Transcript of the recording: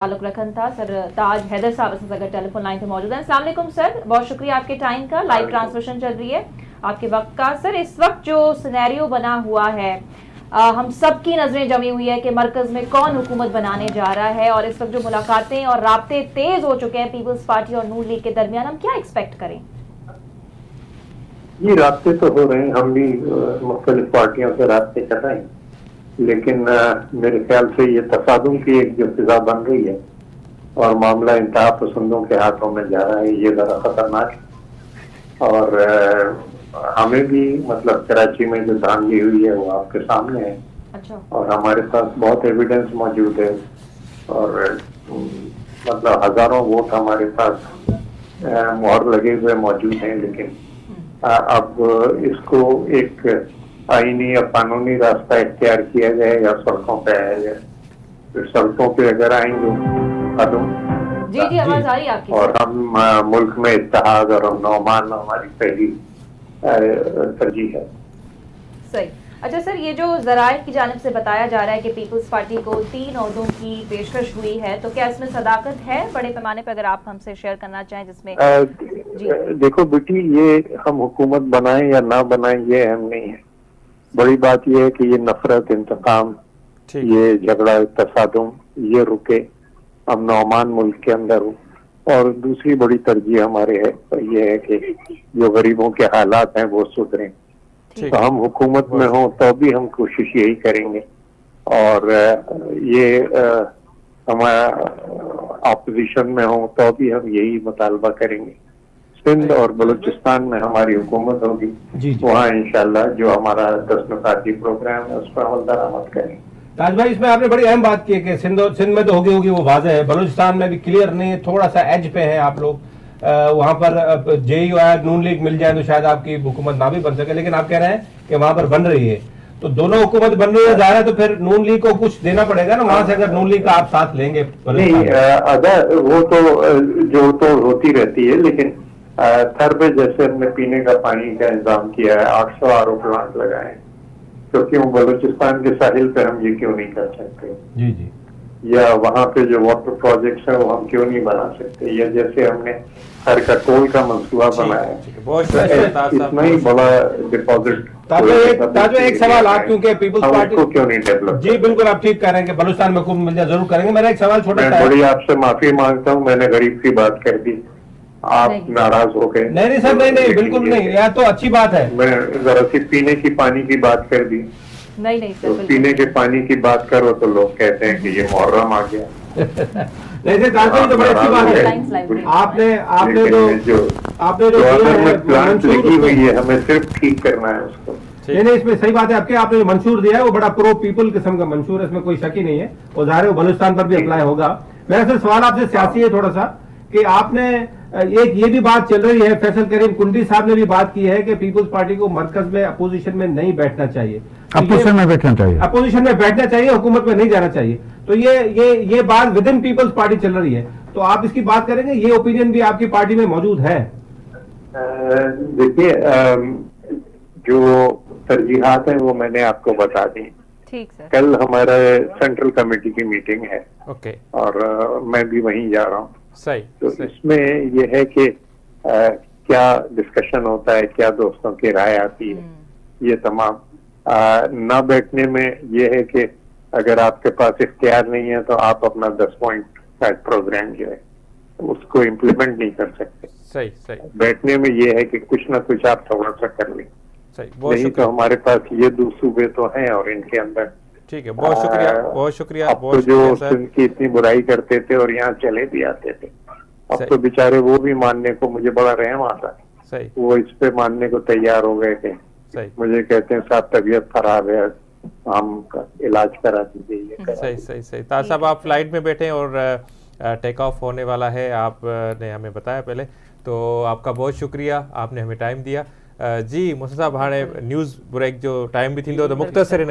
ताल्लुक रखन था सर ताज हैदर साहब अगर टेलीफोन लाइन पे मौजूद है। अस्सलाम वालेकुम सर, बहुत शुक्रिया आपके टाइम का। लाइव ट्रांसमिशन चल रही है आपके वक्त का। सर इस वक्त जो सिनेरियो बना हुआ है, हम सब की नजरें जमी हुई है कि मरकज में कौन हुकूमत बनाने जा रहा है, और इस वक्त जो मुलाकातें और राब्ते तेज हो चुके हैं पीपल्स पार्टी और नून लीग के दरमियान, हम क्या एक्सपेक्ट करें? ये राब्ते तो हो रहे हैं, हम भी मुख्तलिफ पार्टियों से राब्ते कर रहे हैं, लेकिन मेरे ख्याल से ये तसादुम की एक जो फिजा बन रही है और मामला इंतहा पसंदों के हाथों में जा रहा है, ये ज़रा खतरनाक है। और हमें भी मतलब कराची में जो धांधली हुई है वो आपके सामने है। अच्छा। और हमारे पास बहुत एविडेंस मौजूद है, और मतलब हजारों वोट हमारे पास मोहर लगे हुए मौजूद हैं, लेकिन अब इसको एक आईनी या कानूनी रास्ता इख्तियार किया जाए या सड़कों पे आया जाए। तो सड़कों पे अगर आएंगे जी आवाज आ रही है आपकी, और हम मुल्क में इत्तेहाद और अमन हमारी पहली तरजीह है। सही। अच्छा सर, ये जो ज़राए की जानिब से बताया जा रहा है कि पीपल्स पार्टी को 3 ओहदों की पेशकश हुई है, तो क्या इसमें सदाकत है बड़े पैमाने पर, अगर आप हमसे शेयर करना चाहें जिसमें देखो बेटी, ये हम हुकूमत बनाएं या ना बनाएं ये अहम नहीं है। बड़ी बात यह है कि ये नफरत, इंतकाम, ये झगड़ा, तसादुम ये रुके, अमन अमान मुल्क के अंदर हो। और दूसरी बड़ी तरजीह हमारे है तो ये है कि जो गरीबों के हालात हैं वो सुधरें। तो हम हुकूमत में हों तो भी हम कोशिश यही करेंगे, और ये हमारा अपोजिशन में हो तो भी हम यही मुतालबा करेंगे। सिंध और बलूचिस्तान में हमारी हुकूमत होगी, वहाँ इंशाल्लाह जो हमारा 10 नुकाती प्रोग्राम है उस पर अमल दरामद करेंगे। ताज भाई, इसमें आपने बड़ी अहम बात की है कि सिंध में तो होगी वो वाज़ेह है, बलूचिस्तान में भी क्लियर नहीं है, थोड़ा सा एज पे है आप लोग। वहाँ पर जेयू या नून लीग मिल जाए तो शायद आपकी हुकूमत ना भी बन सके, लेकिन आप कह रहे हैं कि वहाँ पर बन रही है, तो दोनों हुकूमत बन रही है, जा रहा है, तो फिर नून लीग को कुछ देना पड़ेगा ना वहाँ से, अगर नून लीग का आप साथ लेंगे। नहीं, वो तो जो तो होती रहती है, लेकिन थर पे जैसे हमने पीने का पानी का इंतजाम किया है, 800 आरओ प्लांट लगाए हैं, तो क्यों बलूचिस्तान के साहिल पे हम ये क्यों नहीं कर सकते? जी। या वहाँ पे जो वाटर प्रोजेक्ट्स है वो हम क्यों नहीं बना सकते? या जैसे हमने हर का टोल का मंसूबा बनाया, इतना ही बड़ा डिपॉजिट। ताजो एक सवाल आप, क्योंकि पीपल्स पार्टी को क्यों नहीं डेवलप? जी बिल्कुल, आप ठीक कह रहे हैं कि बलूचिस्तान में खूब मिल जाए, जरूर करेंगे। मेरा एक सवाल छोटा सा है, बड़ी आपसे माफी मांगता हूँ, मैंने गरीब की बात कर दी, आप नाराज हो गए। नहीं सर, नहीं बिल्कुल नहीं, यह तो अच्छी बात है। मैं जरा सी पीने की पानी की बात कर दी। नहीं तो पीने के पानी की बात करो तो लोग कहते हैं कि ये मुहर्रम आ गया। नहीं सर, तो बड़ी अच्छी बात है। आपने जो प्लांट लगी हुई है, हमें सिर्फ ठीक करना है उसको। नहीं, इसमें सही बात है आपके। आपने जो मंशूर दिया है वो बड़ा प्रो पीपल किस्म का मंशूर है, इसमें कोई शक ही नहीं है, और ज़ाहिर है वो बलूचिस्तान पर भी अप्लाई होगा। मेरा सर सवाल आपसे सियासी है थोड़ा सा, कि आपने एक ये भी बात चल रही है, फैसल करीम कुंडी साहब ने भी बात की है कि पीपल्स पार्टी को मरकज में अपोजिशन में नहीं बैठना चाहिए, अपोजिशन में बैठना चाहिए, अपोजिशन में बैठना चाहिए, हुकूमत में नहीं जाना चाहिए। तो ये बात विद इन पीपल्स पार्टी चल रही है, तो आप इसकी बात करेंगे? ये ओपिनियन भी आपकी पार्टी में मौजूद है? देखिए, जो तरजीहात हैं वो मैंने आपको बता दी। ठीक सर। कल हमारा सेंट्रल कमेटी की मीटिंग है, ओके, और मैं भी वहीं जा रहा हूँ। सही। तो इसमें ये है कि क्या डिस्कशन होता है, क्या दोस्तों की राय आती है, ये तमाम। ना बैठने में ये है कि अगर आपके पास इख्तियार नहीं है तो आप अपना 10 पॉइंट का प्रोग्राम जो है उसको इम्प्लीमेंट नहीं कर सकते। सही। बैठने में ये है कि कुछ ना कुछ आप थोड़ा सा कर लें। नहीं तो हमारे पास ये 2 सूबे तो हैं, और इनके अंदर ठीक है। बहुत शुक्रिया। अब तो जो उनकी इतनी बुराई करते थे और यहाँ चले भी आते थे, अब तो बेचारे वो भी मानने को, मुझे बड़ा रहम आता है, वो इस पे मानने को तैयार हो गए थे। मुझे कहते हैं साहब तबीयत खराब है, हम इलाज करा दीजिए। सही। ताज साहब, आप फ्लाइट में बैठे और टेक ऑफ होने वाला है, आपने हमें बताया पहले, तो आपका बहुत शुक्रिया, आपने हमें टाइम दिया। जी मुसा साहब, हाणे न्यूज़ ब्रेक जो टाइम भी थींदो तो मुख़्तसर